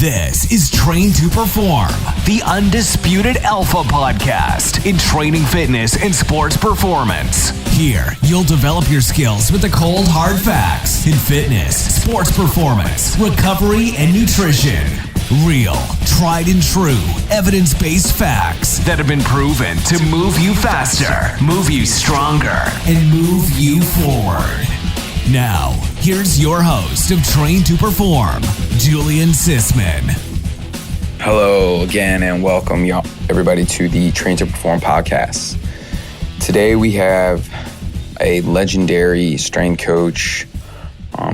This is Train to Perform, the undisputed alpha podcast in training, fitness, and sports performance. Here, you'll develop your skills with the cold, hard facts in fitness, sports performance, recovery, and nutrition. Real, tried and true, evidence-based facts that have been proven to move you faster, move you stronger, and move you forward. Now, here's your host of Train to Perform, Julian Sisman. Hello again, and welcome everybody to the Train to Perform podcast. Today we have a legendary strength coach.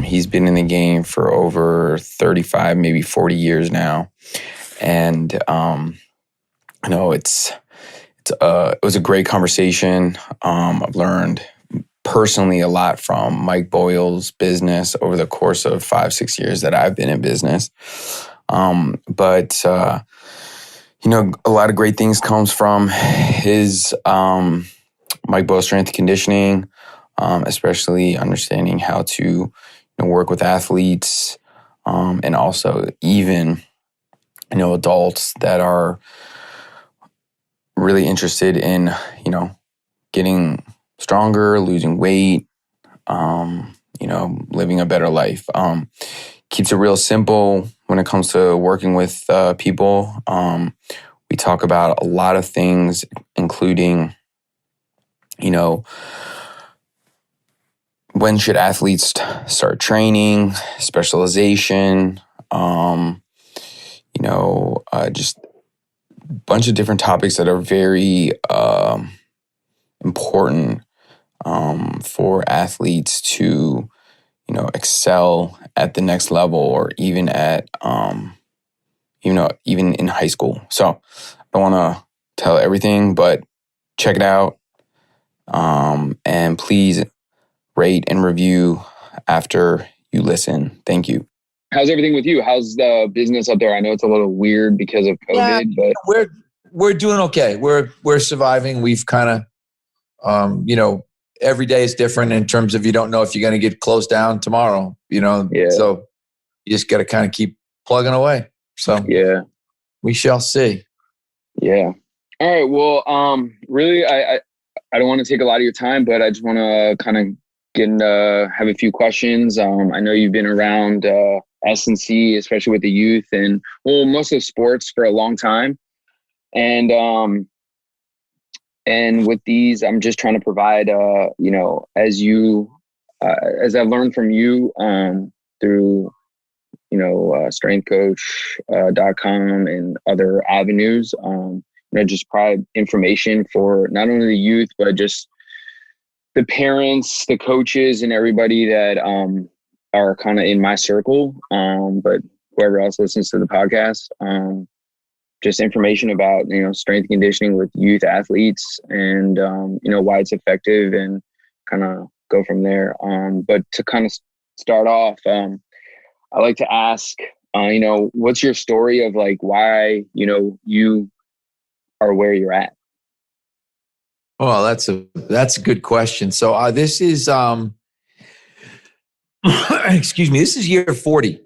He's been in the game for over 35, maybe 40 years now. And, it was a great conversation. I've learned personally a lot from Mike Boyle's business over the course of 5-6 years that I've been in business. A lot of great things comes from his Mike Boyle strength and conditioning, especially understanding how to work with athletes, and also even adults that are really interested in getting stronger, losing weight, living a better life. Keeps it real simple when it comes to working with people. We talk about a lot of things, including, when should athletes start training, specialization, just a bunch of different topics that are very important for athletes to, excel at the next level, or even at, even in high school. So I don't want to tell everything, but check it out. And please rate and review after you listen. Thank you. How's everything with you? How's the business up there? I know it's a little weird because of COVID, but we're doing okay. We're surviving. We've kind of, every day is different in terms of you don't know if you're going to get closed down tomorrow. So you just got to kind of keep plugging away. So we shall see. Yeah. All right. Well, really, I don't want to take a lot of your time, but I just want to kind of have a few questions. I know you've been around S&C, especially with the youth and most of the sports for a long time. And with these, I'm just trying to provide, as I've learned from you through, strengthcoach.com and other avenues, just provide information for not only the youth, but just the parents, the coaches, and everybody that are kind of in my circle, but whoever else listens to the podcast, just information about, strength and conditioning with youth athletes and, why it's effective, and kind of go from there. But to kind of start off, I like to ask, what's your story of why, you are where you're at? Well, that's a good question. So this is, excuse me, this is year 40.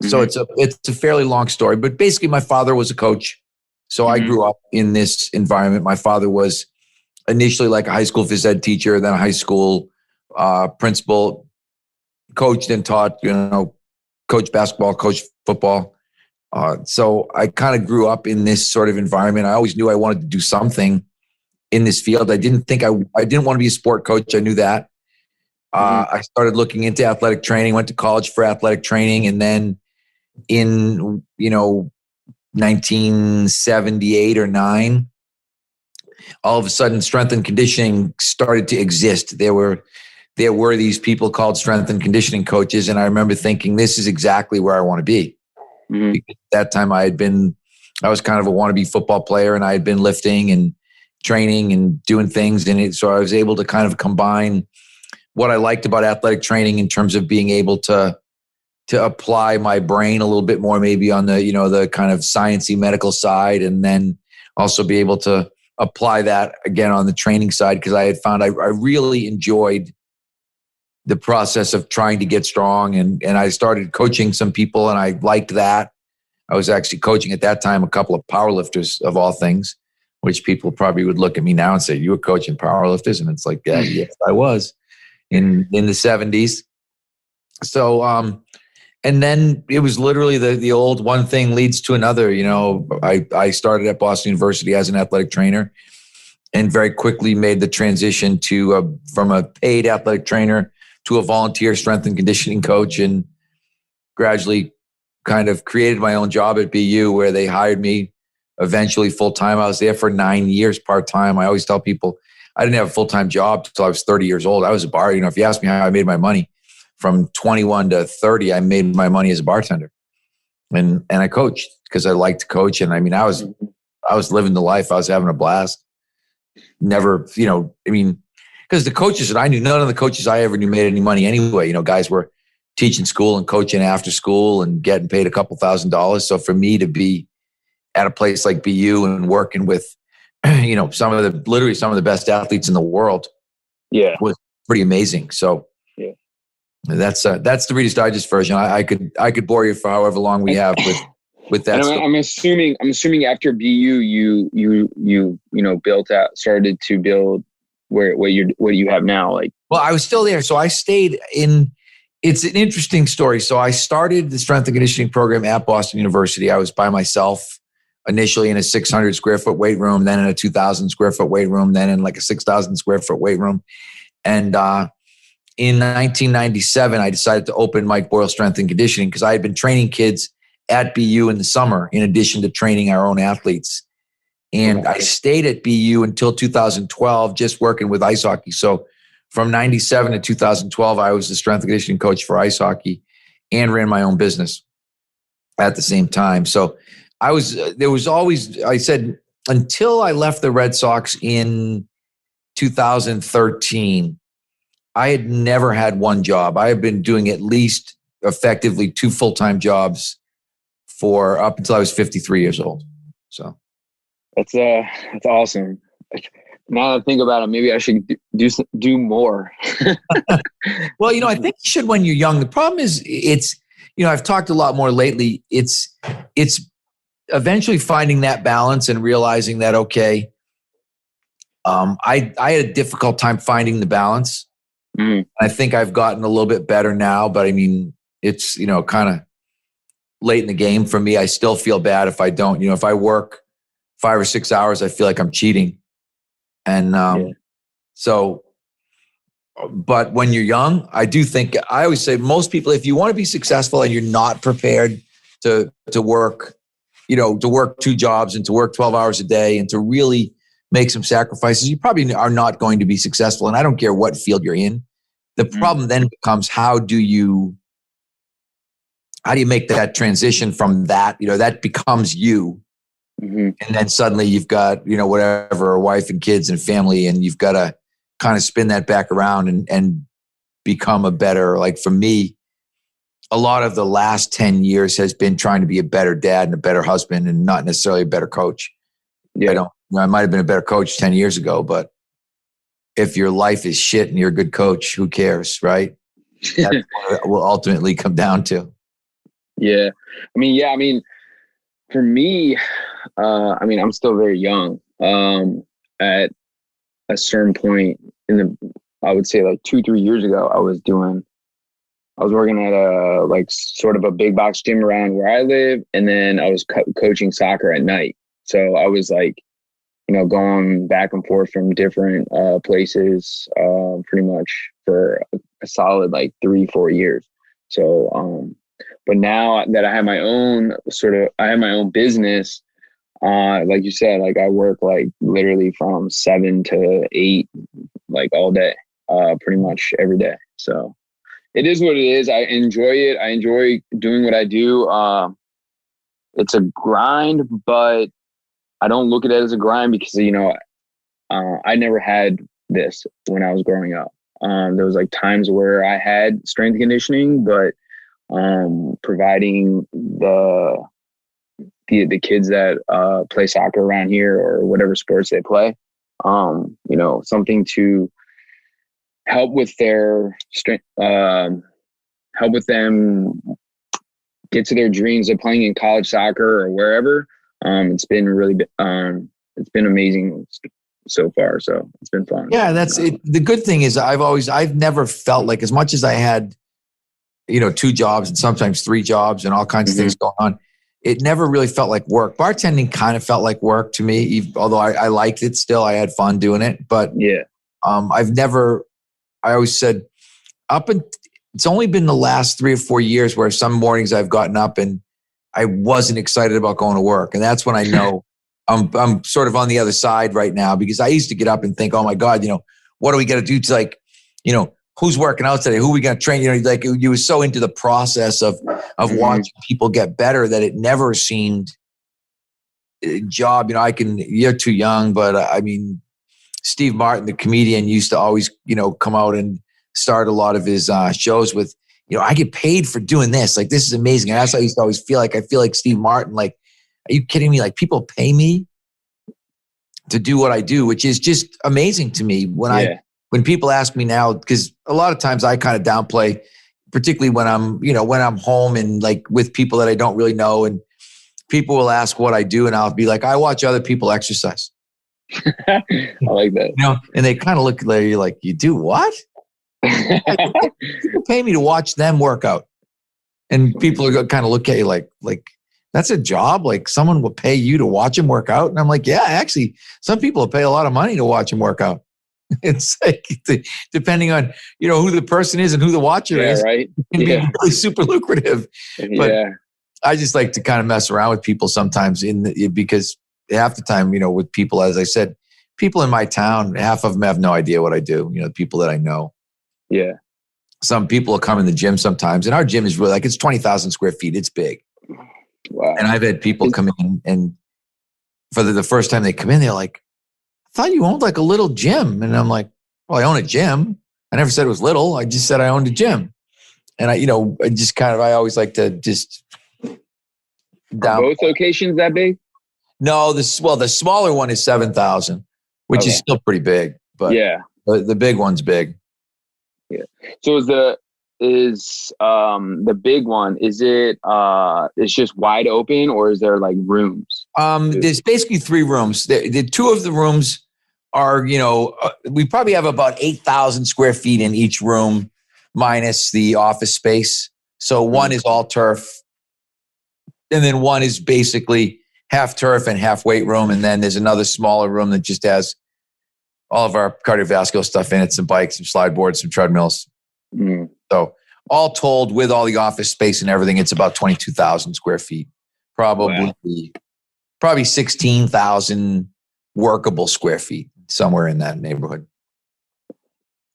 Mm-hmm. So it's a fairly long story, but basically my father was a coach. So I grew up in this environment. My father was initially like a high school phys ed teacher, then a high school principal, coached and taught, coach basketball, coach football. So I kind of grew up in this sort of environment. I always knew I wanted to do something in this field. I didn't want to be a sport coach. I knew that. I started looking into athletic training, went to college for athletic training. And then in, 1978 or 9, all of a sudden strength and conditioning started to exist. There were these people called strength and conditioning coaches. And I remember thinking, this is exactly where I want to be. Because at that time I was kind of a wannabe football player, and I had been lifting and training and doing things in it. So I was able to kind of combine what I liked about athletic training in terms of being able to apply my brain a little bit more, maybe on the, the kind of sciencey medical side, and then also be able to apply that again on the training side. Cause I had found I really enjoyed the process of trying to get strong. And I started coaching some people and I liked that. I was actually coaching at that time a couple of powerlifters of all things, which people probably would look at me now and say, "You were coaching powerlifters?" And it's like, yeah, yes, I was in the 70s. So, and then it was literally the old one thing leads to another. I started at Boston University as an athletic trainer, and very quickly made the transition to from a paid athletic trainer to a volunteer strength and conditioning coach, and gradually kind of created my own job at BU, where they hired me eventually full-time. I was there for 9 years part-time. I always tell people I didn't have a full-time job until I was 30 years old. I was a bar. If you ask me how I made my money from 21 to 30, I made my money as a bartender, and I coached because I liked to coach. And I mean, I was living the life. I was having a blast. Never, because the coaches that I knew, none of the coaches I ever knew made any money anyway. Guys were teaching school and coaching after school and getting paid a couple $1,000s. So for me to be at a place like BU and working with, some of the best athletes in the world, was pretty amazing. So that's the Reader's Digest version. I could bore you for however long we have with that. I'm assuming after BU, you started to build what you have now. Like, well, I was still there, so I stayed in. It's an interesting story. So I started the strength and conditioning program at Boston University. I was by myself initially in a 600 square foot weight room, then in a 2,000 square foot weight room, then in like a 6,000 square foot weight room. And in 1997, I decided to open Mike Boyle Strength and Conditioning because I had been training kids at BU in the summer, in addition to training our own athletes. And I stayed at BU until 2012, just working with ice hockey. So from 97 to 2012, I was the strength and conditioning coach for ice hockey and ran my own business at the same time. So I said, until I left the Red Sox in 2013, I had never had one job. I had been doing at least effectively 2 full-time jobs for up until I was 53 years old. So that's awesome. Now that I think about it, maybe I should do more. Well, I think you should when you're young. The problem is I've talked a lot more lately. It's eventually finding that balance and realizing that, okay, I had a difficult time finding the balance. Mm. I think I've gotten a little bit better now, but I mean, it's, kind of late in the game for me. I still feel bad if I don't, if I work 5 or 6 hours, I feel like I'm cheating. And but when you're young, I do think, I always say most people, if you want to be successful and you're not prepared to work, to work 2 jobs and to work 12 hours a day and to really make some sacrifices, you probably are not going to be successful. And I don't care what field you're in. The problem then becomes, how do you make that transition from that, that becomes you. Mm-hmm. And then suddenly you've got, whatever, a wife and kids and family, and you've got to kind of spin that back around and become a better, like for me, a lot of the last 10 years has been trying to be a better dad and a better husband and not necessarily a better coach. Yeah. I might have been a better coach 10 years ago, but if your life is shit and you're a good coach, who cares, right? That's what it will ultimately come down to. Yeah. I mean, for me, I'm still very young. At a certain point I would say like 2-3 years ago, I was working at a sort of a big box gym around where I live. And then I was coaching soccer at night. So I was going back and forth from different places, pretty much for a solid 3-4 years. So, but now that I have my own business, like you said, I work literally from 7 to 8, all day, pretty much every day. So it is what it is. I enjoy it. I enjoy doing what I do. It's a grind, but I don't look at it as a grind because, I never had this when I was growing up. There was times where I had strength conditioning, but providing the kids that play soccer around here or whatever sports they play, something to help with their strength, help with them get to their dreams of playing in college soccer or wherever. It's been really, it's been amazing so far. So it's been fun. Yeah, that's it. The good thing is I've never felt like, as much as I had, 2 jobs and sometimes 3 jobs and all kinds of things going on, it never really felt like work. Bartending kind of felt like work to me, although I liked it still. I had fun doing it. But yeah, I always said it's only been the last 3 or 4 years where some mornings I've gotten up and I wasn't excited about going to work. And that's when I know I'm sort of on the other side right now, because I used to get up and think, oh my God, what do we got to do to, like, who's working out today? Who are we going to train? Like, you were so into the process of watching people get better that it never seemed a job. You're too young, but I mean, Steve Martin, the comedian, used to always, come out and start a lot of his shows with, I get paid for doing this. Like, this is amazing. And that's how I used to always feel like. I feel like Steve Martin, like, are you kidding me? Like, people pay me to do what I do, which is just amazing to me. When people ask me now, because a lot of times I kind of downplay, particularly when I'm home and like with people that I don't really know, and people will ask what I do, and I'll be like, I watch other people exercise. I like that. And they kind of look at you like, you do what? People pay me to watch them work out. And people are kind of look at you like that's a job? Like, someone will pay you to watch them work out? And I'm like, yeah, actually, some people pay a lot of money to watch them work out. It's like, depending on, who the person is and who the watcher is, right? It can be really super lucrative. But I just like to kind of mess around with people sometimes because half the time, with people, as I said, people in my town, half of them have no idea what I do, people that I know. Yeah. Some people will come in the gym sometimes, and our gym is really, like, it's 20,000 square feet. It's big. Wow. And I've had people come in, and for the first time they come in, they're like, I thought you owned like a little gym. And I'm like, well, I own a gym. I never said it was little. I just said I owned a gym. And I always like to just Are both locations that big? No, the smaller one is 7,000, which is still pretty big, but the big one's big. Yeah. So the big one, is it it's just wide open, or is there like rooms? There's basically 3 rooms. The 2 of the rooms are, we probably have about 8,000 square feet in each room, minus the office space. So one is all turf, and then one is basically half turf and half weight room. And then there's another smaller room that just has all of our cardiovascular stuff in it, some bikes, some slide boards, some treadmills. So all told, with all the office space and everything, it's about 22,000 square feet. Probably 16,000 workable square feet, somewhere in that neighborhood.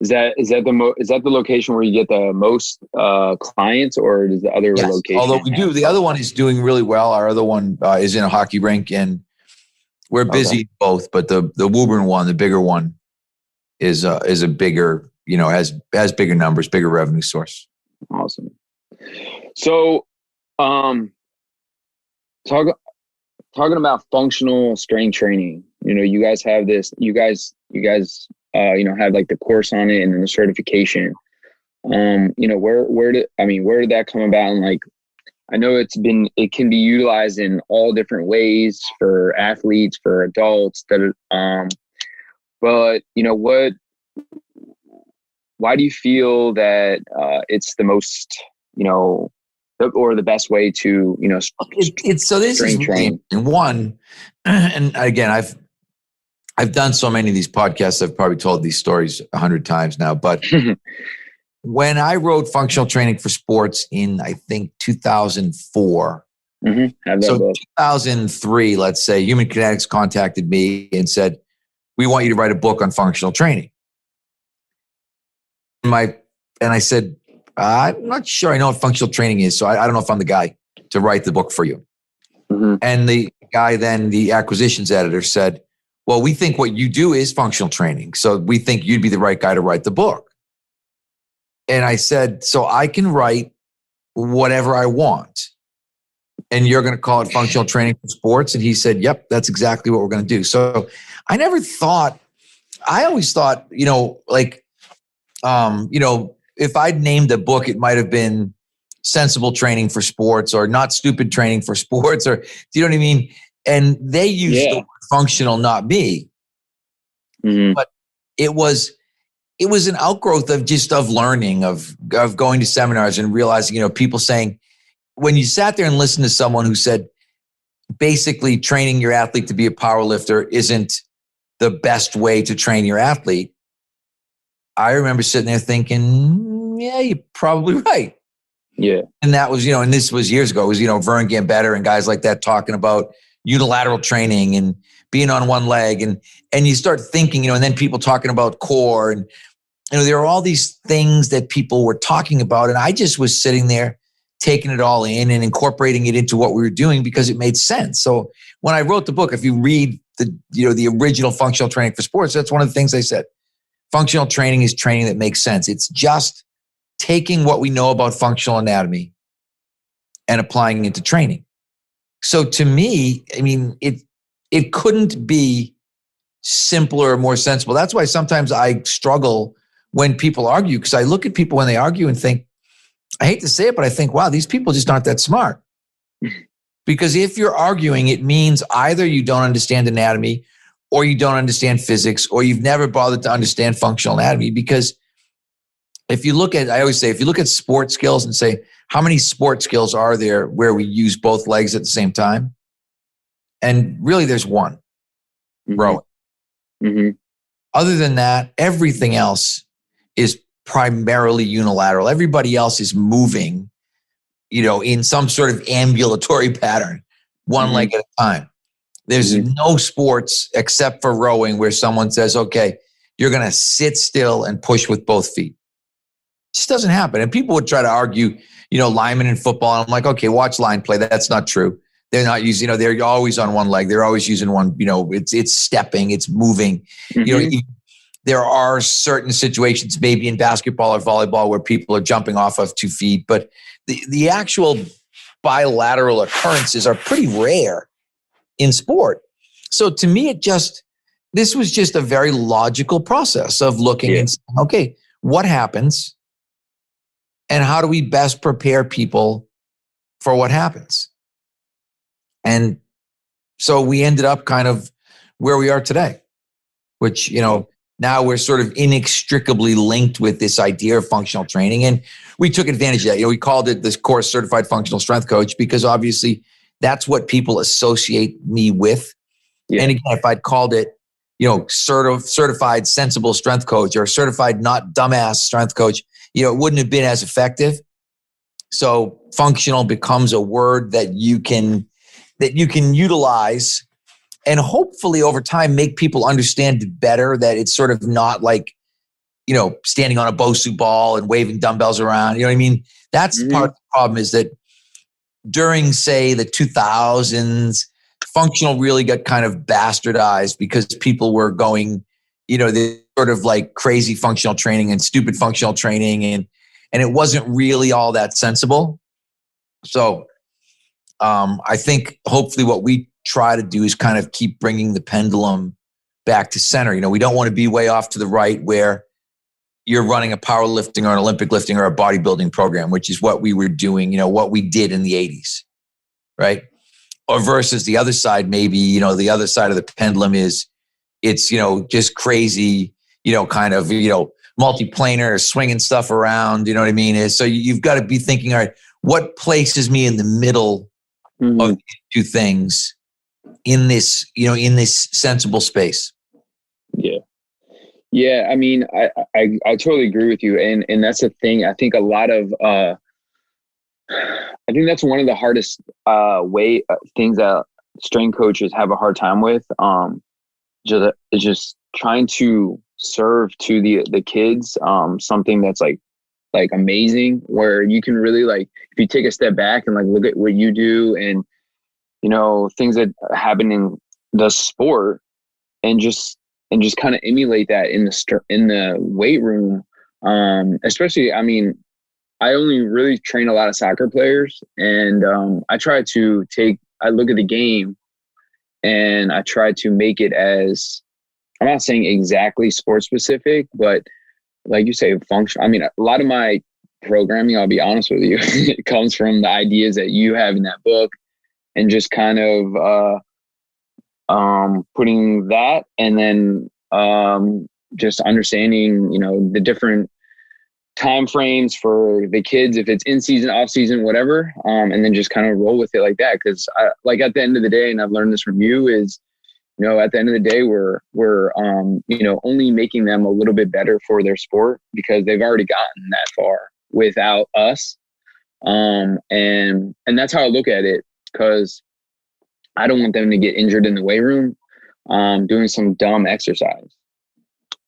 Is that the location where you get the most clients, or is the other location? Although we do, the other one is doing really well. Our other one is in a hockey rink, and we're busy both. But the Woburn one, the bigger one, is a bigger, has bigger numbers, bigger revenue source. Awesome. So, talking about functional strength training. You guys have this. You guys have like the course on it and then the certification. Where did that come about? And like, I know it can be utilized in all different ways for athletes, for adults. But why do you feel that it's the most, or the best way to, so this is train? One, and again, I've done so many of these podcasts. I've probably told these stories 100 times now, but when I wrote Functional Training for Sports in, I think, 2004, so 2003, let's say, Human Kinetics contacted me and said, we want you to write a book on functional training. And I said, I'm not sure I know what functional training is, so I don't know if I'm the guy to write the book for you. And the guy then, the acquisitions editor, said, well, we think what you do is functional training, so we think you'd be the right guy to write the book. And I said, so I can write whatever I want, and you're going to call it functional training for sports? And he said, yep, that's exactly what we're going to do. So I always thought, if I'd named a book, it might have been sensible training for sports or not stupid training for sports, or do you know what I mean? And they use the word functional, not me. Mm-hmm. But it was an outgrowth of learning, of going to seminars and realizing, people saying, when you sat there and listened to someone who said, basically training your athlete to be a power lifter isn't the best way to train your athlete. I remember sitting there thinking, yeah, you're probably right. Yeah. And that was, and this was years ago. It was, Vern Gambetta and guys like that talking about unilateral training and being on one leg. And you start thinking, and then people talking about core. And, there are all these things that people were talking about. And I just was sitting there taking it all in and incorporating it into what we were doing because it made sense. So when I wrote the book, if you read the original Functional Training for Sports, that's one of the things I said. Functional training is training that makes sense. It's just taking what we know about functional anatomy and applying it to training. So to me, it couldn't be simpler or more sensible. That's why sometimes I struggle when people argue, because I look at people when they argue and think, I hate to say it, but I think, wow, these people just aren't that smart. Because if you're arguing, it means either you don't understand anatomy or you don't understand physics or you've never bothered to understand functional anatomy. Because I always say, if you look at sport skills and say, how many sport skills are there where we use both legs at the same time? And really there's one, rowing. Mm-hmm. Other than that, everything else is primarily unilateral. Everybody else is moving, in some sort of ambulatory pattern, one leg at a time. There's no sports except for rowing where someone says, okay, you're going to sit still and push with both feet. It just doesn't happen. And people would try to argue, linemen in football. And I'm like, okay, watch line play. That's not true. They're not using, they're always on one leg. They're always using one, it's stepping, it's moving. There are certain situations, maybe in basketball or volleyball, where people are jumping off of 2 feet, but the actual bilateral occurrences are pretty rare in sport. So to me, this was just a very logical process of looking and saying, okay, what happens and how do we best prepare people for what happens? And so we ended up kind of where we are today, which, now we're sort of inextricably linked with this idea of functional training. And we took advantage of that. We called it this course Certified Functional Strength Coach because obviously that's what people associate me with. Yeah. And again, if I'd called it, certified sensible strength coach or certified not dumbass strength coach, it wouldn't have been as effective. So functional becomes a word that you can utilize and hopefully over time make people understand better that it's sort of not like, standing on a BOSU ball and waving dumbbells around. You know what I mean? That's part of the problem is that during, say, the 2000s, functional really got kind of bastardized because people were going, the sort of like crazy functional training and stupid functional training. And it wasn't really all that sensible. So I think hopefully what we try to do is kind of keep bringing the pendulum back to center. We don't want to be way off to the right where you're running a powerlifting or an Olympic lifting or a bodybuilding program, which is what we were doing, what we did in the 80s, right? Or versus the other side, maybe, the other side of the pendulum is it's, just crazy, kind of, multiplanar, swinging stuff around, you know what I mean? So you've got to be thinking, all right, what places me in the middle of these two things in this, in this sensible space? Yeah. Yeah. I mean, I totally agree with you. And that's the thing. I think a lot of, I think that's one of the hardest things that strength coaches have a hard time with. Just trying to serve to the kids something that's like amazing, where you can really if you take a step back and look at what you do and things that happen in the sport and just kind of emulate that in the weight room. Especially, I mean, I only really train a lot of soccer players, and I look at the game and I try to make it as, I'm not saying exactly sport specific, but like you say, function. I mean, a lot of my programming, I'll be honest with you. It comes from the ideas that you have in that book, and just kind of putting that, and then just understanding, the different time frames for the kids, if it's in season, off season, whatever, and then just kind of roll with it like that. Because like at the end of the day, and I've learned this from you, is at the end of the day, we're only making them a little bit better for their sport, because they've already gotten that far without us. And that's how I look at it, because I don't want them to get injured in the weight room doing some dumb exercise.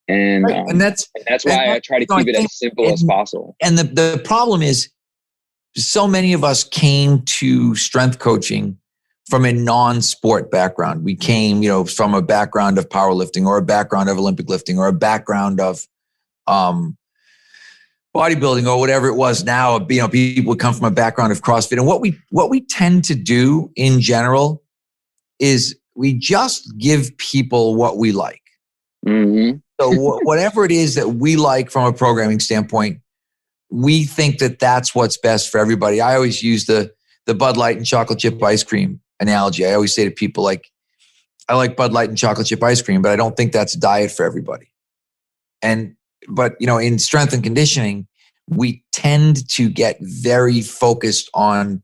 And, right. And that's why I try to keep it as simple as possible. And the problem is, so many of us came to strength coaching from a non-sport background. We came, from a background of powerlifting, or a background of Olympic lifting, or a background of bodybuilding, or whatever it was. Now, people would come from a background of CrossFit. And what we tend to do in general is we just give people what we like. Mm-hmm. So whatever it is that we like from a programming standpoint, we think that that's what's best for everybody. I always use the Bud Light and chocolate chip ice cream analogy. I always say to people, like, I like Bud Light and chocolate chip ice cream, but I don't think that's a diet for everybody. But in strength and conditioning, we tend to get very focused on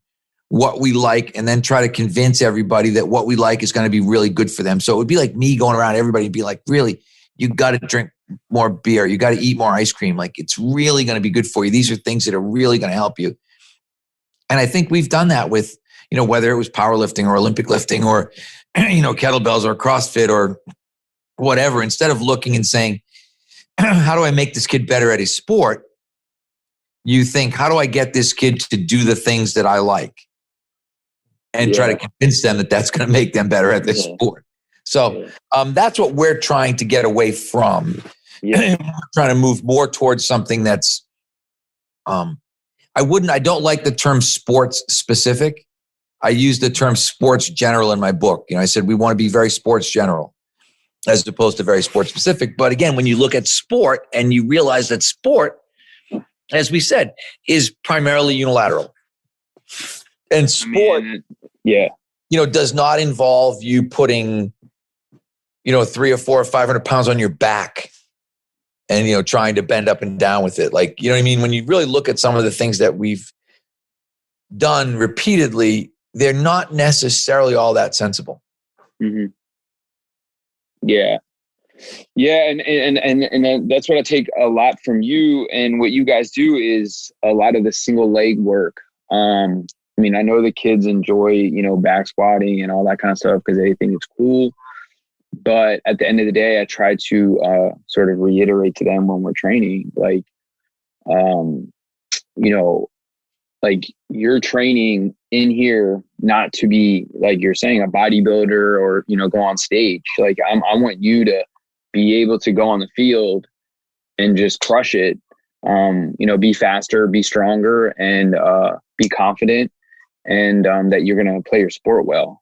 what we like, and then try to convince everybody that what we like is going to be really good for them. So it would be like me going around everybody and be like, really, you got to drink more beer. You got to eat more ice cream. Like, it's really going to be good for you. These are things that are really going to help you. And I think we've done that with, whether it was powerlifting or Olympic lifting, or, kettlebells or CrossFit or whatever. Instead of looking and saying, how do I make this kid better at his sport? You think, how do I get this kid to do the things that I like? And try to convince them that that's going to make them better at their sport. So that's what we're trying to get away from. We're trying to move more towards something that's, I don't like the term sports specific. I use the term sports general in my book. I said, we want to be very sports general as opposed to very sports specific. But again, when you look at sport and you realize that sport, as we said, is primarily unilateral. And sport, does not involve you putting, 3 or 4 or 500 pounds on your back and, trying to bend up and down with it. Like, you know what I mean? When you really look at some of the things that we've done repeatedly, they're not necessarily all that sensible. Mm-hmm. Yeah. Yeah. And that's what I take a lot from you, and what you guys do is a lot of the single leg work. I know the kids enjoy, back squatting and all that kind of stuff because they think it's cool. But at the end of the day, I try to sort of reiterate to them when we're training, like, like, you're training in here not to be, like you're saying, a bodybuilder or, go on stage. Like, I want you to be able to go on the field and just crush it, be faster, be stronger, and be confident, and that you're going to play your sport well.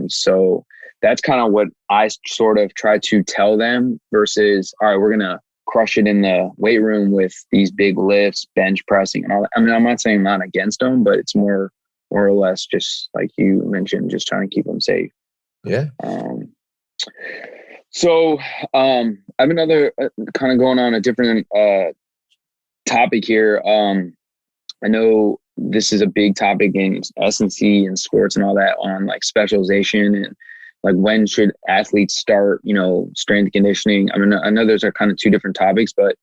So that's kind of what I sort of try to tell them, versus, all right, we're going to crush it in the weight room with these big lifts, bench pressing and all that. I'm not saying I'm not against them, but it's more or less just like you mentioned, just trying to keep them safe. Yeah. So I have another kind of going on a different topic here. I know this is a big topic in S&C and sports and all that, on like specialization, and like, when should athletes start, strength and conditioning? I know those are kind of two different topics, but,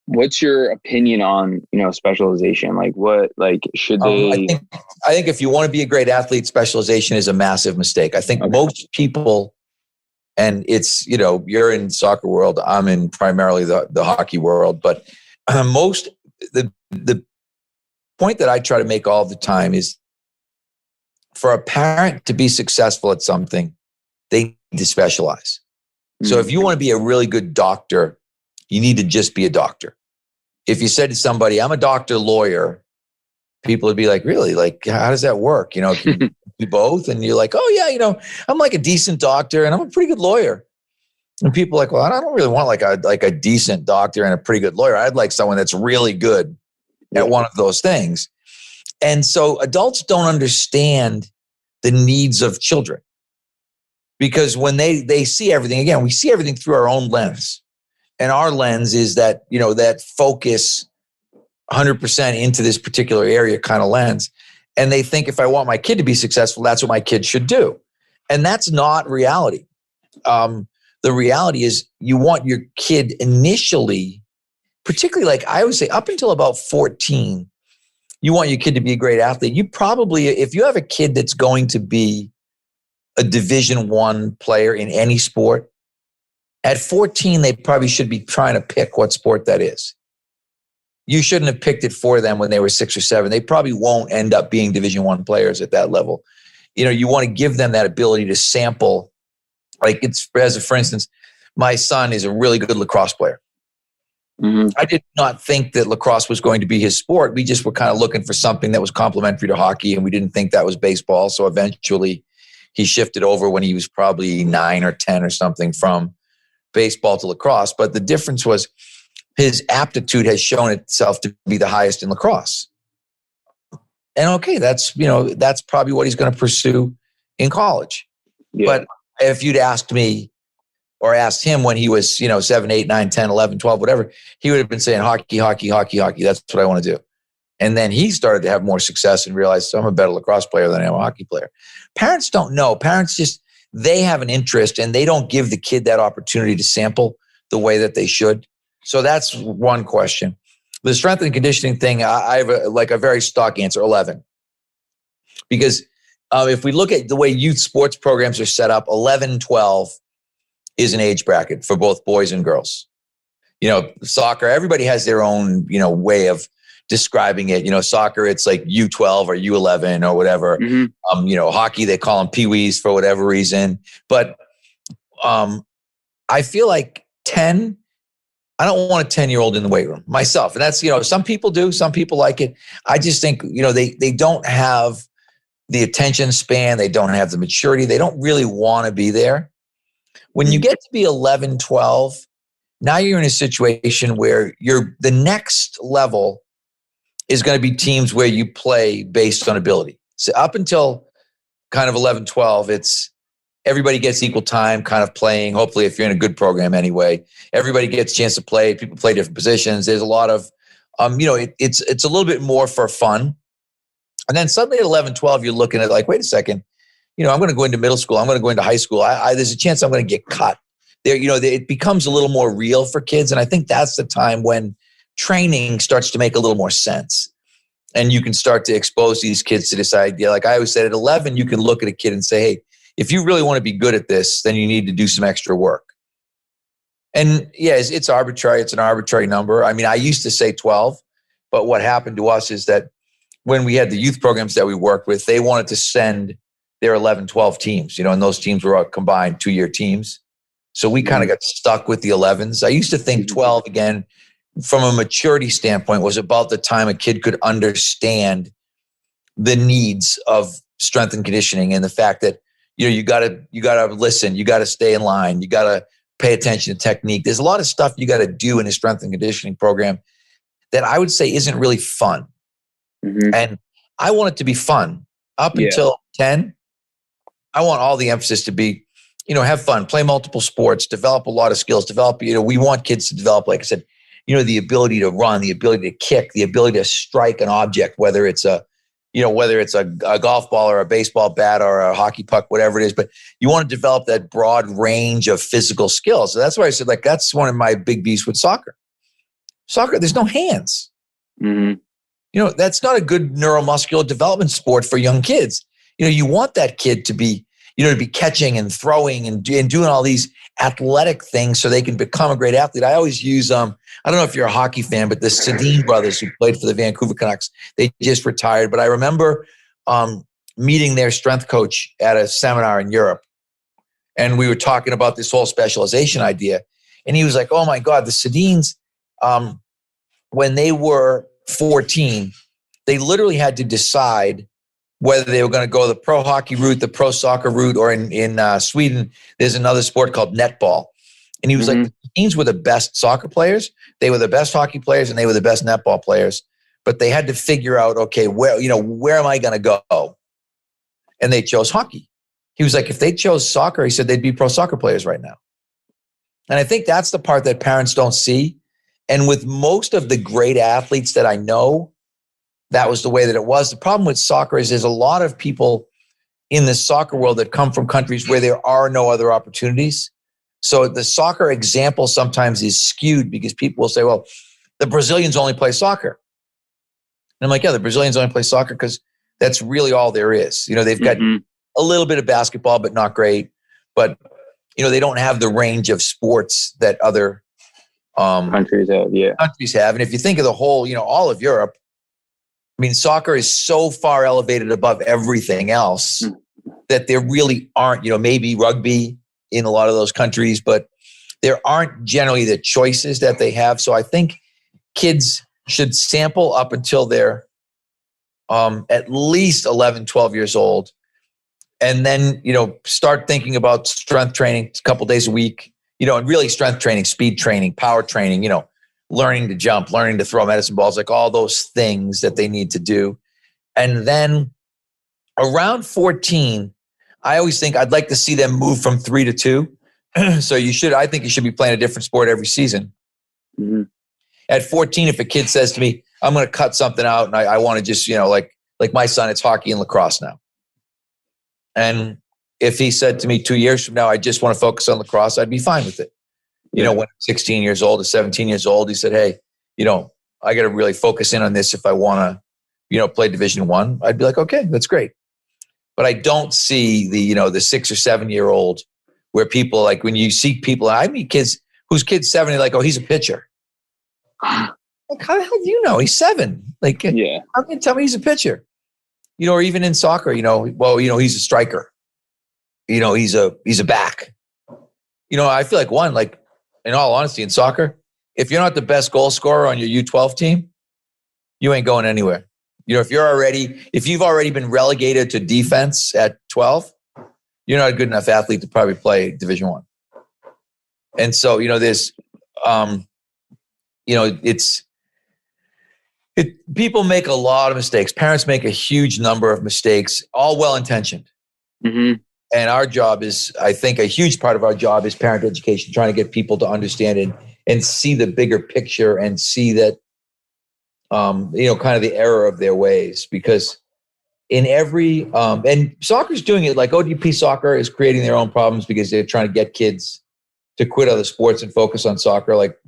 what's your opinion on, specialization? Like, what, like, should they? I think if you want to be a great athlete, specialization is a massive mistake. I think most people, and it's, you're in soccer world, I'm in primarily the hockey world, but the point that I try to make all the time is, for a parent to be successful at something, they need to specialize. Mm-hmm. So if you want to be a really good doctor, you need to just be a doctor. If you said to somebody, I'm a doctor, lawyer, people would be like, really? Like, how does that work? Can you do both? And you're like, oh yeah, I'm like a decent doctor and I'm a pretty good lawyer. And people are like, well, I don't really want like a decent doctor and a pretty good lawyer. I'd like someone that's really good at one of those things. And so adults don't understand the needs of children, because when they see everything, again, we see everything through our own lens. And our lens is that, that focus 100% into this particular area kind of lens. And they think, if I want my kid to be successful, that's what my kid should do. And that's not reality. The reality is, you want your kid initially, particularly, like I always say, up until about 14, you want your kid to be a great athlete. You probably, if you have a kid that's going to be a Division I player in any sport, at 14, they probably should be trying to pick what sport that is. You shouldn't have picked it for them when they were 6 or 7. They probably won't end up being Division I players at that level. You want to give them that ability to sample. Like, for instance, my son is a really good lacrosse player. Mm-hmm. I did not think that lacrosse was going to be his sport. We just were kind of looking for something that was complementary to hockey, and we didn't think that was baseball. So eventually he shifted over when he was probably 9 or 10 or something from baseball to lacrosse. But the difference was his aptitude has shown itself to be the highest in lacrosse. And okay, that's probably what he's going to pursue in college. Yeah. But if you'd asked me or asked him when he was, 7, 8, 9, 10, 11, 12, whatever, he would have been saying hockey, hockey, hockey, hockey. That's what I want to do. And then he started to have more success and realized, I'm a better lacrosse player than I am a hockey player. Parents don't know. Parents they have an interest, and they don't give the kid that opportunity to sample the way that they should. So that's one question. The strength and conditioning thing, I have a very stock answer, 11. Because if we look at the way youth sports programs are set up, 11, 12 is an age bracket for both boys and girls. Soccer, everybody has their own, way of describing it. Soccer, it's like U12 or U11 or whatever. Mm-hmm. Hockey, they call them peewees for whatever reason. But I feel like 10, I don't want a 10-year-old in the weight room myself. And that's, some people do, some people like it. I just think, they don't have the attention span. They don't have the maturity. They don't really want to be there. When you get to be 11, 12, now you're in a situation where the next level is going to be teams where you play based on ability. So up until kind of 11, 12, it's everybody gets equal time kind of playing. Hopefully, if you're in a good program anyway, everybody gets a chance to play. People play different positions. There's a lot of, it's a little bit more for fun. And then suddenly at 11, 12, you're looking at like, wait a second, I'm going to go into middle school. I'm going to go into high school. There's a chance I'm going to get cut. There, it becomes a little more real for kids. And I think that's the time when training starts to make a little more sense. And you can start to expose these kids to this idea. Like I always said, at 11, you can look at a kid and say, hey, if you really want to be good at this, then you need to do some extra work. And yes, it's arbitrary. It's an arbitrary number. I mean, I used to say 12, but what happened to us is that when we had the youth programs that we worked with, they wanted to send their 11, 12 teams, and those teams were combined 2-year teams. So we kind of got stuck with the 11s. I used to think 12, again, from a maturity standpoint, was about the time a kid could understand the needs of strength and conditioning, and the fact that, you gotta listen, you gotta stay in line, you gotta pay attention to technique. There's a lot of stuff you gotta do in a strength and conditioning program that I would say isn't really fun. Mm-hmm. And I want it to be fun. Up until 10, I want all the emphasis to be, have fun, play multiple sports, develop a lot of skills, we want kids to develop, like I said, the ability to run, the ability to kick, the ability to strike an object, whether it's a golf ball or a baseball bat or a hockey puck, whatever it is. But you want to develop that broad range of physical skills. So that's why I said, that's one of my big beefs with soccer. Soccer, there's no hands. Mm-hmm. That's not a good neuromuscular development sport for young kids. You want that kid to be, to be catching and throwing and doing all these athletic things so they can become a great athlete. I always use, I don't know if you're a hockey fan, but the Sedin brothers who played for the Vancouver Canucks, they just retired. But I remember meeting their strength coach at a seminar in Europe. And we were talking about this whole specialization idea. And he was like, oh my God, the Sedins, when they were 14, they literally had to decide whether they were going to go the pro hockey route, the pro soccer route, or in Sweden, there's another sport called netball. And he was like, the teams were the best soccer players, they were the best hockey players, and they were the best netball players. But they had to figure out, okay, where am I going to go? And they chose hockey. He was like, if they chose soccer, he said they'd be pro soccer players right now. And I think that's the part that parents don't see. And with most of the great athletes that I know, that was the way that it was. The problem with soccer is there's a lot of people in the soccer world that come from countries where there are no other opportunities. So the soccer example sometimes is skewed because people will say, well, the Brazilians only play soccer. And I'm like, yeah, the Brazilians only play soccer because that's really all there is. They've got a little bit of basketball, but not great. But, they don't have the range of sports that other countries have. Yeah. Countries have. And if you think of the whole, all of Europe, I mean, soccer is so far elevated above everything else that there really aren't, maybe rugby in a lot of those countries, but there aren't generally the choices that they have. So I think kids should sample up until they're at least 11, 12 years old. And then, start thinking about strength training a couple days a week, and really strength training, speed training, power training, learning to jump, learning to throw medicine balls, like all those things that they need to do. And then around 14, I always think I'd like to see them move from 3 to 2. So I think you should be playing a different sport every season. Mm-hmm. At 14, if a kid says to me, I'm going to cut something out and I want to just, like my son, it's hockey and lacrosse now. And if he said to me 2 years from now, I just want to focus on lacrosse, I'd be fine with it. When I'm 16 years old or 17 years old, he said, hey, I got to really focus in on this if I want to, play Division I. I'd be like, okay, that's great. But I don't see the 6 or 7 year old where people, like, when you see people, I meet kids whose kid's 7, and like, oh, he's a pitcher. Like, how the hell do you know? He's 7. Like, how can you tell me he's a pitcher? Or even in soccer, he's a striker. He's a back. I feel like in all honesty, in soccer, if you're not the best goal scorer on your U12 team, you ain't going anywhere. If you've already been relegated to defense at 12, you're not a good enough athlete to probably play Division I. And so, there's, people make a lot of mistakes. Parents make a huge number of mistakes, all well-intentioned. Mm-hmm. And our job is, I think a huge part of our job is parent education, trying to get people to understand it and see the bigger picture and see that, kind of the error of their ways. Because in every, and soccer's doing it, like ODP soccer is creating their own problems because they're trying to get kids to quit other sports and focus on soccer. Like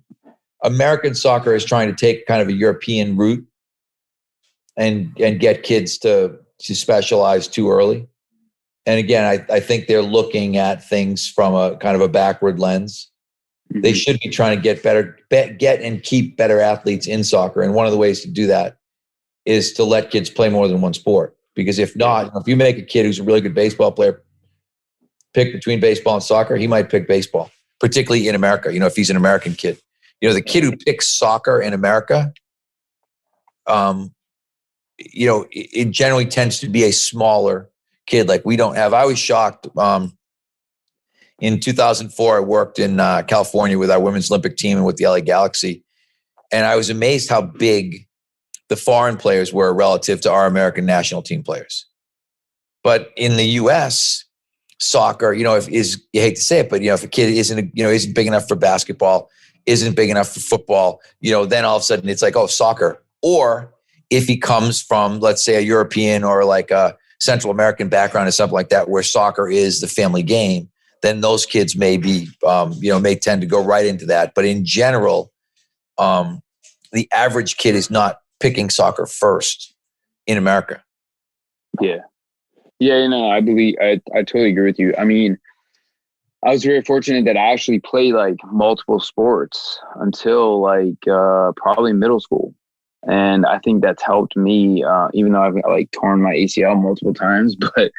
American soccer is trying to take kind of a European route and get kids to specialize too early. And again, I think they're looking at things from a kind of a backward lens. Mm-hmm. They should be trying to get and keep better athletes in soccer. And one of the ways to do that is to let kids play more than one sport. Because if not, if you make a kid who's a really good baseball player pick between baseball and soccer, he might pick baseball, particularly in America, if he's an American kid. The kid who picks soccer in America, it generally tends to be a smaller kid. Like we don't have, I was shocked. In 2004, I worked in California with our women's Olympic team and with the LA Galaxy. And I was amazed how big the foreign players were relative to our American national team players. But in the US, soccer, you hate to say it, but if a kid isn't big enough for basketball, isn't big enough for football, then all of a sudden it's like, oh, soccer. Or if he comes from, let's say, a European or like a Central American background or something like that, where soccer is the family game, then those kids may be, may tend to go right into that. But in general, the average kid is not picking soccer first in America. Yeah. Yeah, I believe, I totally agree with you. I mean, I was very fortunate that I actually played like multiple sports until like probably middle school. And I think that's helped me, even though I've like torn my ACL multiple times. But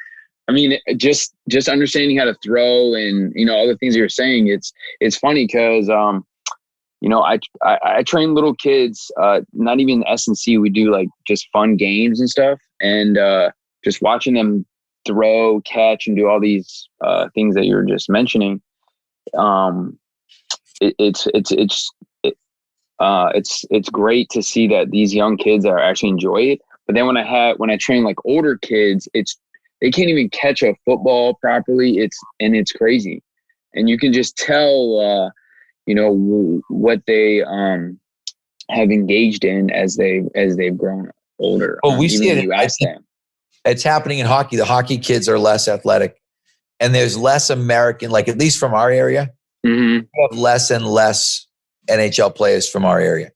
I mean, just understanding how to throw and, all the things you're saying, it's funny because, I train little kids, not even S&C. We do like just fun games and stuff. And just watching them throw, catch, and do all these things that you were just mentioning. it's great to see that these young kids are actually enjoy it. But then when I train like older kids, they can't even catch a football properly. It's crazy, and you can just tell what they have engaged in as they've grown older. Well, we see it. You ask them. It's happening in hockey. The hockey kids are less athletic, and there's less American, like at least from our area, Mm-hmm. we have less and less NHL players from our area.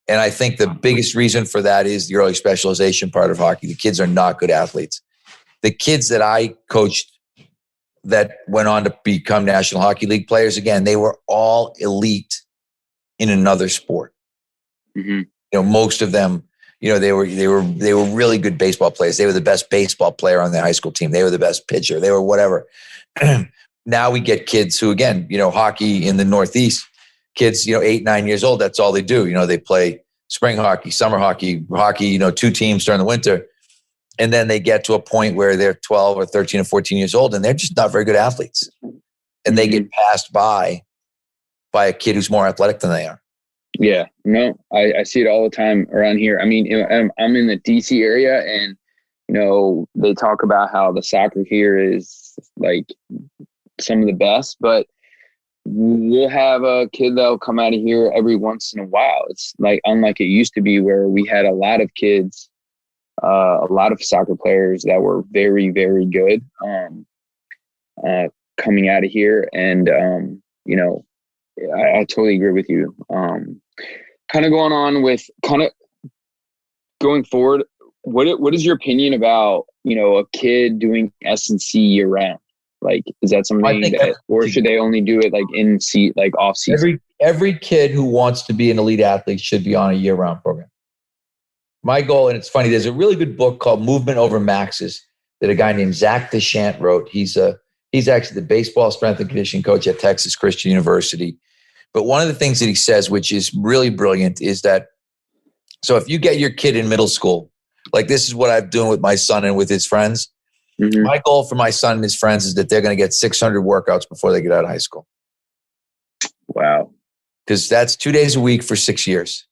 And I think the biggest reason for that is the early specialization part of hockey. The kids are not good athletes. The kids that I coached that went on to become National Hockey League players, again, they were all elite in another sport. Mm-hmm. Most of them, they were really good baseball players. They were the best baseball player on their high school team. They were the best pitcher. They were whatever. Now we get kids who, again, hockey in the Northeast, kids, 8, 9 years old, that's all they do. They play spring hockey, summer hockey, 2 teams during the winter. And then they get to a point where they're 12 or 13 or 14 years old and they're just not very good athletes. And they get passed by a kid who's more athletic than they are. Yeah, no, I see it all the time around here. I mean, I'm in the DC area, and they talk about how the soccer here is like some of the best, but we'll have a kid that'll come out of here every once in a while. It's like unlike it used to be, where we had a lot of kids, a lot of soccer players that were very, very good coming out of here, and I totally agree with you. Kind of going forward, what is your opinion about, a kid doing S&C year round? Like, is that something or should they only do it like off season? Every kid who wants to be an elite athlete should be on a year round program. My goal, and it's funny, there's a really good book called Movement Over Maxes that a guy named Zach Deschamps wrote. He's actually the baseball strength and conditioning coach at Texas Christian University. But one of the things that he says, which is really brilliant, is that, so if you get your kid in middle school, like this is what I'm doing with my son and with his friends. Mm-hmm. My goal for my son and his friends is that they're going to get 600 workouts before they get out of high school. Wow. Because that's 2 days a week for 6 years,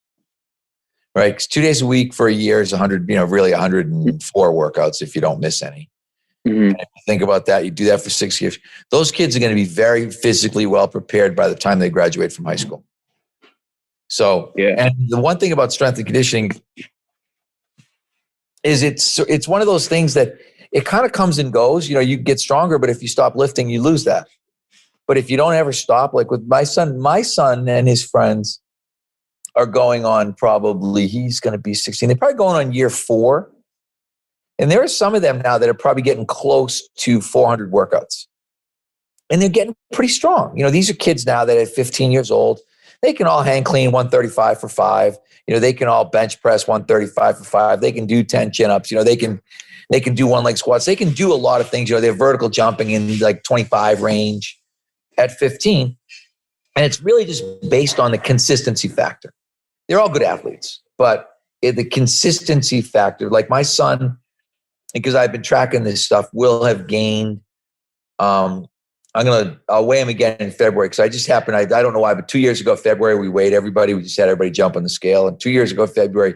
right? Because 2 days a week for a year is 100, really 104 workouts if you don't miss any. Mm-hmm. And if you think about that, you do that for 6 years. Those kids are going to be very physically well prepared by the time they graduate from high school. So, yeah. And the one thing about strength and conditioning is it's one of those things that it kind of comes and goes. You get stronger, but if you stop lifting, you lose that. But if you don't ever stop, like with my son and his friends are going on he's going to be 16. They're probably going on year 4. And there are some of them now that are probably getting close to 400 workouts. And they're getting pretty strong. These are kids now that at 15 years old, they can all hang clean 135 for 5. They can all bench press 135 for 5. They can do 10 chin-ups. They can do one leg squats. They can do a lot of things. They're vertical jumping in like 25 range at 15. And it's really just based on the consistency factor. They're all good athletes, but the consistency factor, like my son, because I've been tracking this stuff, will have gained, I'll weigh him again in February, because I just happened, I don't know why, but 2 years ago, February, we just had everybody jump on the scale. And 2 years ago, February,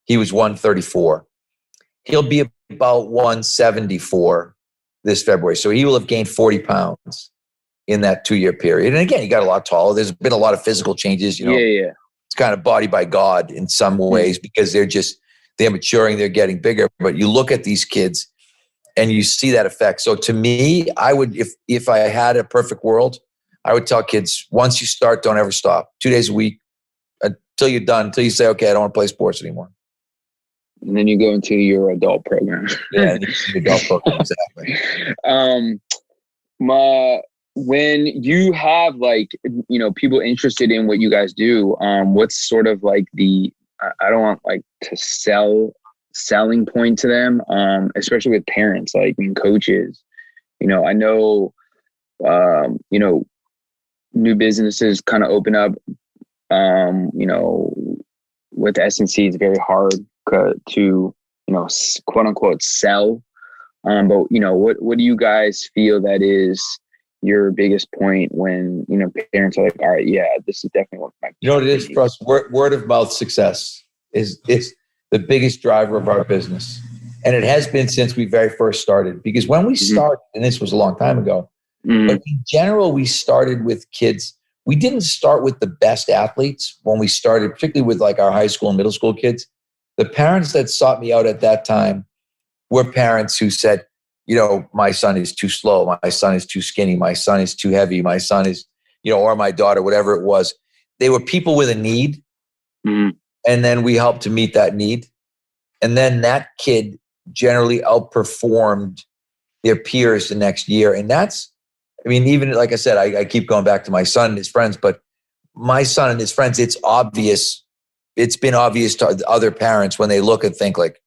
he was 134. He'll be about 174 this February. So he will have gained 40 pounds in that 2 year period. And again, he got a lot taller. There's been a lot of physical changes, Yeah. It's kind of body by God in some ways, because they're maturing, they're getting bigger. But you look at these kids and you see that effect. So to me, I would, if I had a perfect world, I would tell kids, once you start, don't ever stop. 2 days a week until you're done, until you say, okay, I don't want to play sports anymore. And then you go into your adult program. Yeah, your adult program, exactly. When you have people interested in what you guys do, what's sort of like I don't want to selling point to them, especially with parents, and coaches. I know, new businesses kind of open up, with S&C, it's very hard to, quote unquote, sell. But what do you guys feel that is, your biggest point when, you know, parents are like, all right, yeah, this is definitely what my, you know what it is for us? Word of mouth success is the biggest driver of our business. And it has been since we very first started, because when we started, and this was a long time ago, but in general, we started with kids. We didn't start with the best athletes when we started, particularly with like our high school and middle school kids. The parents that sought me out at that time were parents who said, you know, my son is too slow. My son is too skinny. My son is too heavy. My son is, you know, or my daughter, whatever it was. They were people with a need. And then we helped to meet that need. And then that kid generally outperformed their peers the next year. And that's, I mean, even like I said, I keep going back to my son and his friends, but my son and his friends, it's obvious. It's been obvious to other parents when they look and think like,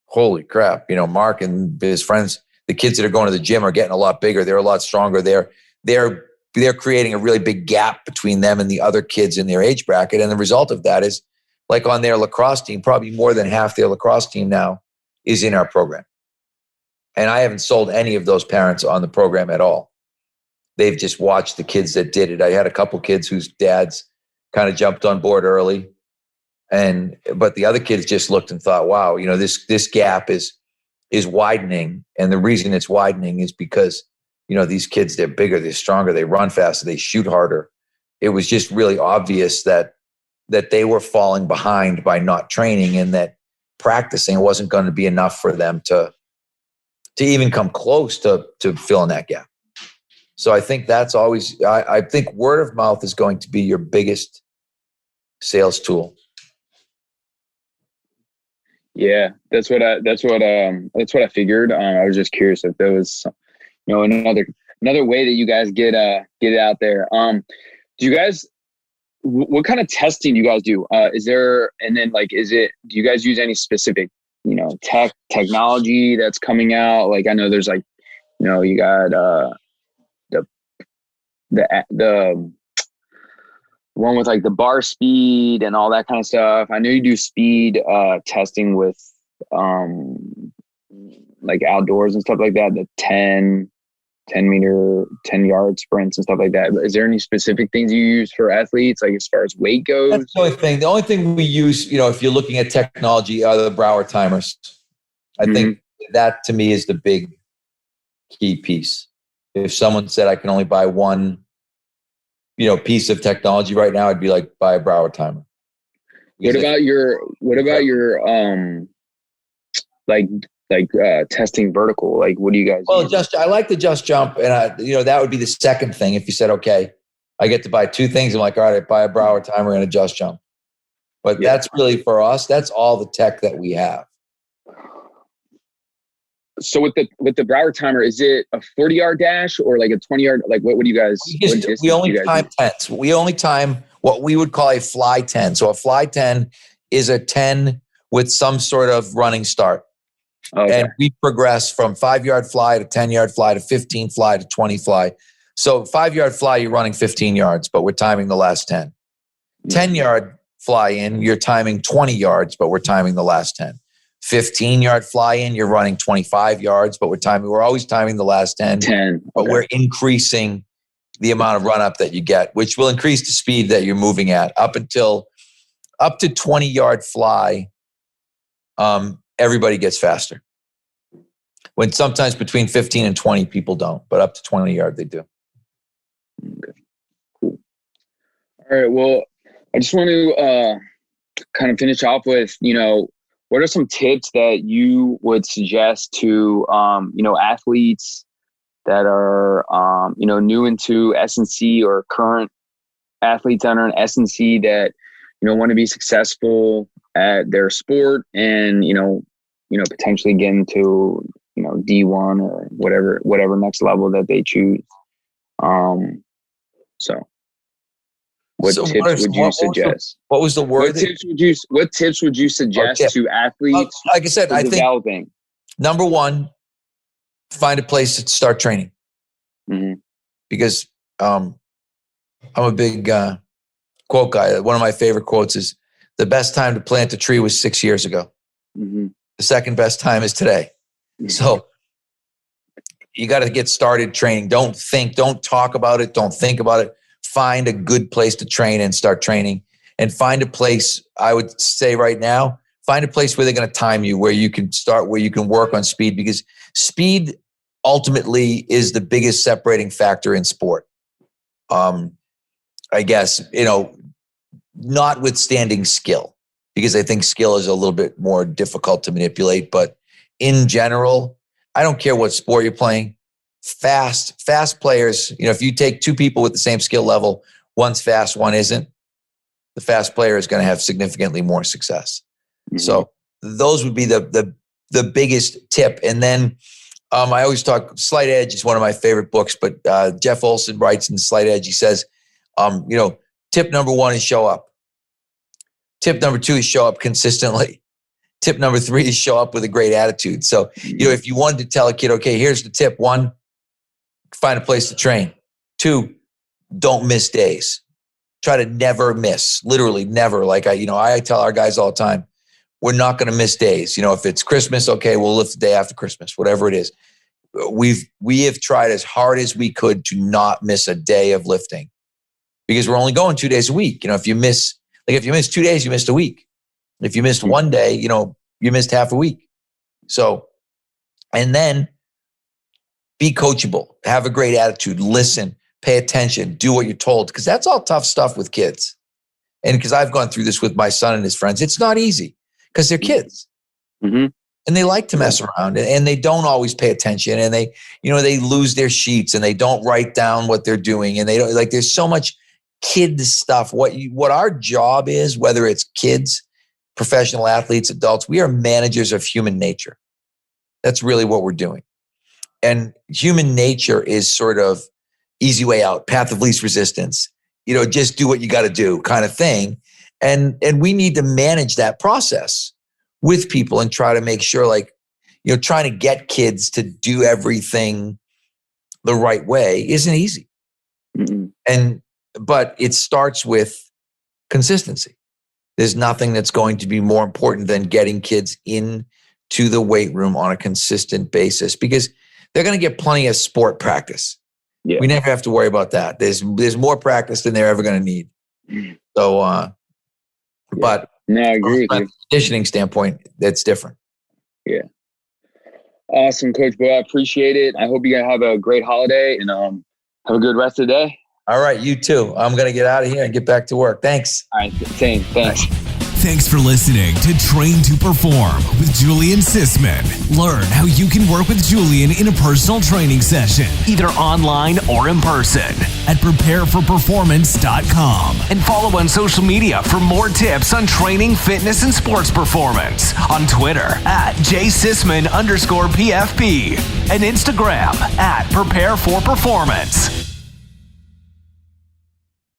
holy crap, you know, Mark and his friends, the kids that are going to the gym are getting a lot bigger. They're a lot stronger. They're creating a really big gap between them and the other kids in their age bracket. And the result of that is, like on their lacrosse team, probably more than half their lacrosse team now is in our program. And I haven't sold any of those parents on the program at all. They've just watched the kids that did it. I had a couple kids whose dads kind of jumped on board early. But the other kids just looked and thought, wow, you know, this gap is widening. And the reason it's widening is because, you know, these kids, they're bigger, they're stronger, they run faster, they shoot harder. It was just really obvious that they were falling behind by not training, and that practicing wasn't going to be enough for them to even come close to filling that gap. So I think that's always, I think word of mouth is going to be your biggest sales tool. Yeah, that's what I figured. I was just curious if there was, you know, another way that you guys get it out there. Do you guys, what kind of testing do you guys do? Is there, and then like, do you guys use any specific, you know, technology that's coming out? Like, I know there's like, you know, you got the one with like the bar speed and all that kind of stuff. I know you do speed testing with like outdoors and stuff like that, the 10 yard sprints and stuff like that. Is there any specific things you use for athletes, like as far as weight goes? That's the only thing. The only thing we use, you know, if you're looking at technology, are the Brower timers. I think that to me is the big key piece. If someone said I can only buy one, you know, piece of technology right now, I'd be like, buy a Brower timer. What about your testing vertical? Like, what do you guys use? I like the Just Jump, and you know, that would be the second thing. If you said, okay, I get to buy two things, I'm like, all right, I buy a Brower timer and a Just Jump. But that's really for us. That's all the tech that we have. So with the Brower timer, is it a 40-yard dash or like a 20-yard? Like, what do you guys? We only time 10s. We only time what we would call a fly 10. So a fly 10 is a 10 with some sort of running start. Okay. And we progress from 5-yard fly to 10-yard fly to 15 fly to 20 fly. So 5-yard fly, you're running 15 yards, but we're timing the last 10. 10-yard fly in, you're timing 20 yards, but we're timing the last 10. 15-yard fly in, you're running 25 yards, but we're always timing the last 10. But we're increasing the amount of run up that you get, which will increase the speed that you're moving at up to 20-yard fly. Everybody gets faster. When sometimes between 15 and 20 people don't, but up to 20-yard they do. Okay. Cool. All right. Well, I just want to kind of finish off with, you know, what are some tips that you would suggest to, you know, athletes that are, you know, new into S&C, or current athletes that are in S&C that, you know, want to be successful at their sport and, you know, potentially get into, you know, D1 or whatever next level that they choose. What tips would you suggest? What was the word? What tips would you suggest to athletes? Like I said, I think number one, find a place to start training. Because I'm a big quote guy. One of my favorite quotes is, the best time to plant a tree was 6 years ago. The second best time is today. So you got to get started training. Don't talk about it. Don't think about it. Find a good place to train and start training, and find a place, I would say right now, find a place where they're going to time you, where you can start, where you can work on speed, because speed ultimately is the biggest separating factor in sport. I guess, notwithstanding skill, because I think skill is a little bit more difficult to manipulate. But in general, I don't care what sport you're playing. Fast players, if you take two people with the same skill level, one's fast, one isn't, the fast player is going to have significantly more success. Mm-hmm. So those would be the biggest tip. And then I always talk, Slight Edge is one of my favorite books, but Jeff Olson writes in Slight Edge, he says, tip number 1 is show up. Tip number 2 is show up consistently. Tip number 3 is show up with a great attitude. So, if you wanted to tell a kid, okay, here's the tip. 1, find a place to train. 2, don't miss days. Try to never miss, literally never. Like I tell our guys all the time, we're not going to miss days. If it's Christmas, okay, we'll lift the day after Christmas, whatever it is. We have tried as hard as we could to not miss a day of lifting, because we're only going 2 days a week. If you miss 2 days, you missed a week. If you missed 1 day, you missed half a week. So, and then be coachable, have a great attitude, listen, pay attention, do what you're told, because that's all tough stuff with kids. And because I've gone through this with my son and his friends, it's not easy because they're kids. Mm-hmm. And they like to mess around, and they don't always pay attention, and they lose their sheets, and they don't write down what they're doing. And they don't, there's so much kid stuff. What our job is, whether it's kids, professional athletes, adults, we are managers of human nature. That's really what we're doing. And human nature is sort of easy way out, path of least resistance, just do what you got to do kind of thing. And we need to manage that process with people and try to make sure, trying to get kids to do everything the right way isn't easy. Mm-hmm. But it starts with consistency. There's nothing that's going to be more important than getting kids into the weight room on a consistent basis, because they're going to get plenty of sport practice. Yeah. We never have to worry about that. There's more practice than they're ever going to need. So, but no, I agree with you. From a conditioning standpoint, that's different. Yeah. Awesome, Coach Boyle. I appreciate it. I hope you guys have a great holiday and have a good rest of the day. All right, you too. I'm going to get out of here and get back to work. Thanks. All right, same. Thanks. Thanks for listening to Train to Perform with Julian Sisman. Learn how you can work with Julian in a personal training session, either online or in person, at prepareforperformance.com. And follow on social media for more tips on training, fitness, and sports performance. On Twitter at jsisman_PFP and Instagram at prepareforperformance.